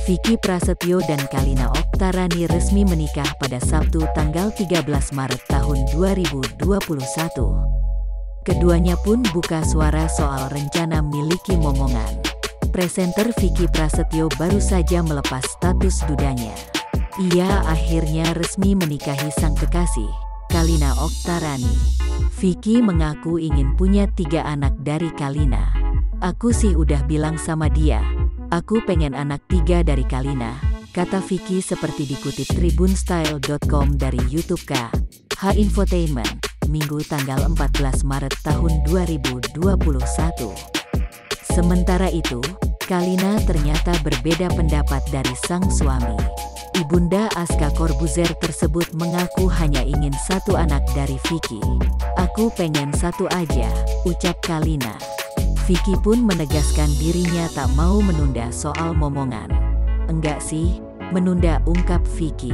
Vicky Prasetyo dan Kalina Oktarani resmi menikah pada Sabtu tanggal 13 Maret tahun 2021. Keduanya pun buka suara soal rencana miliki momongan. Presenter Vicky Prasetyo baru saja melepas status dudanya. Ia akhirnya resmi menikahi sang kekasih, Kalina Oktarani. Vicky mengaku ingin punya 3 anak dari Kalina. "Aku sih udah bilang sama dia, aku pengen anak 3 dari Kalina," kata Vicky seperti dikutip tribunstyle.com dari YouTube KH Infotainment, Minggu tanggal 14 Maret tahun 2021. Sementara itu, Kalina ternyata berbeda pendapat dari sang suami. Ibunda Aska Corbuzier tersebut mengaku hanya ingin 1 anak dari Vicky. "Aku pengen 1 aja," ucap Kalina. Vicky pun menegaskan dirinya tak mau menunda soal momongan. "Enggak sih, menunda," ungkap Vicky.